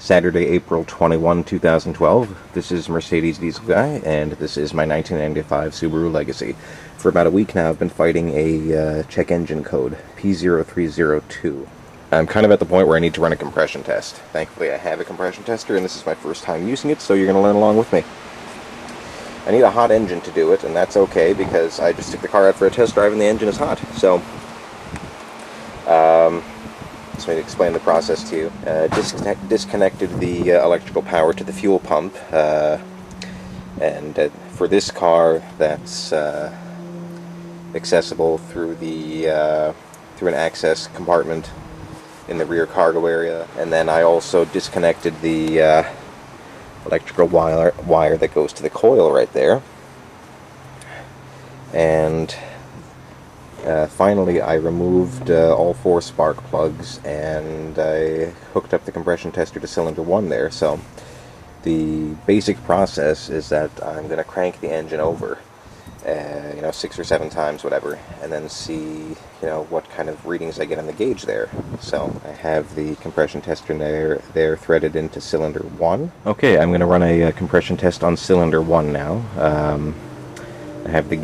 Saturday, April 21, 2012. This is Mercedes Diesel Guy, and this is my 1995 Subaru Legacy. For about a week now, I've been fighting a check engine code, P0302. I'm kind of at the point where I need to run a compression test. Thankfully, I have a compression tester, and this is my first time using it, so you're going to learn along with me. I need a hot engine to do it, and that's okay, because I just took the car out for a test drive, and the engine is hot. So, let me explain the process to you. Disconnected the electrical power to the fuel pump, and for this car, that's accessible through the through an access compartment in the rear cargo area. And then I also disconnected the electrical wire that goes to the coil right there. And finally, I removed all 4 spark plugs, and I hooked up the compression tester to cylinder 1 there. So the basic process is that I'm going to crank the engine over, 6 or 7 times, whatever, and then see, what kind of readings I get on the gauge there. So I have the compression tester there threaded into cylinder 1. Okay, I'm going to run a compression test on cylinder 1 now. I have the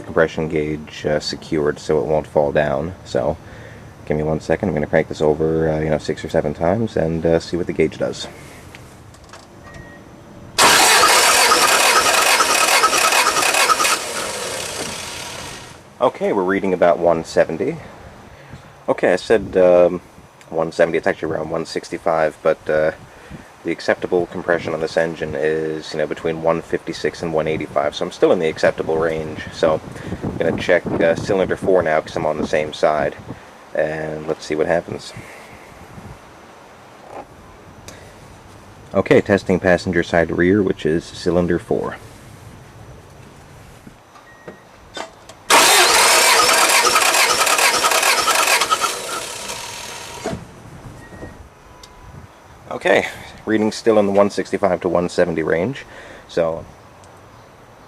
compression gauge secured so it won't fall down. So give me 1 second. I'm going to crank this over 6 or 7 times and see what the gauge does. Okay, we're reading about 170. Okay, I said 170. It's actually around 165, but the acceptable compression on this engine is, between 156 and 185, so I'm still in the acceptable range. So I'm going to check cylinder 4 now because I'm on the same side, and let's see what happens. Okay, testing passenger side rear, which is cylinder 4. Okay, reading still in the 165 to 170 range. So,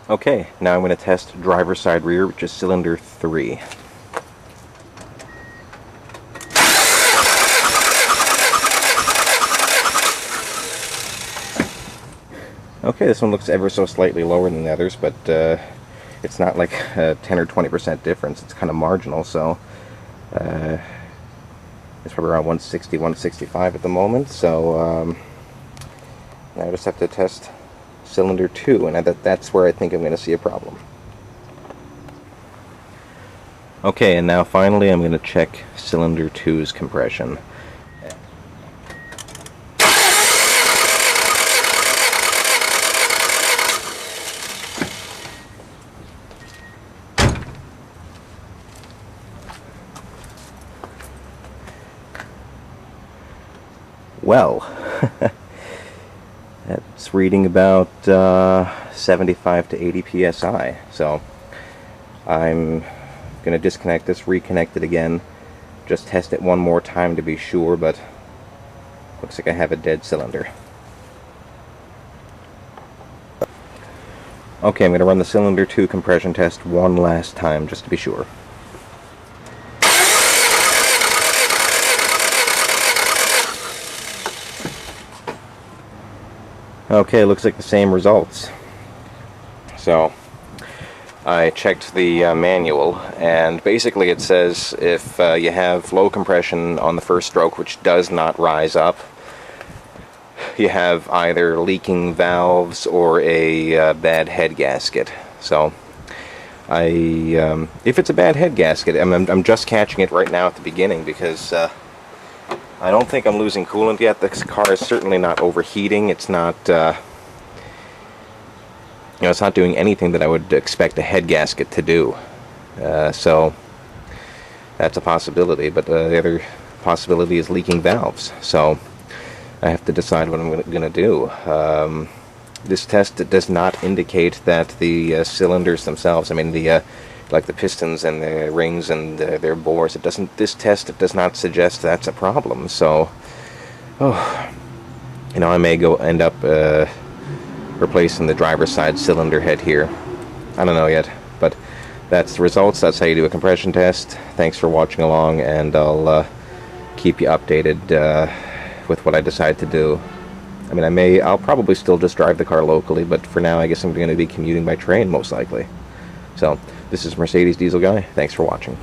okay, now I'm going to test driver's side rear, which is cylinder 3. Okay, this one looks ever so slightly lower than the others, but it's not like a 10 or 20% difference. It's kind of marginal, so it's probably around 160, 165 at the moment. So now I just have to test cylinder 2, and that's where I think I'm going to see a problem. Okay, and now finally I'm going to check cylinder 2's compression. Well, that's reading about 75 to 80 psi. So I'm going to disconnect this, reconnect it again, just test it one more time to be sure, but looks like I have a dead cylinder. Okay, I'm going to run the cylinder 2 compression test one last time just to be sure. Okay, looks like the same results. So I checked the manual, and basically it says if you have low compression on the first stroke, which does not rise up, you have either leaking valves or a bad head gasket. So if it's a bad head gasket, I'm just catching it right now at the beginning, because I don't think I'm losing coolant yet. This car is certainly not overheating. It's not, it's not doing anything that I would expect a head gasket to do. So that's a possibility. But the other possibility is leaking valves. So I have to decide what I'm going to do. This test does not indicate that the cylinders themselves, like the pistons and the rings and their bores, this test does not suggest that's a problem. So, I may end up replacing the driver's side cylinder head here. I don't know yet, but that's the results. That's how you do a compression test. Thanks for watching along, and I'll keep you updated with what I decide to do. I mean, I'll probably still just drive the car locally, but for now I guess I'm going to be commuting by train most likely. So, this is Mercedes Diesel Guy. Thanks for watching.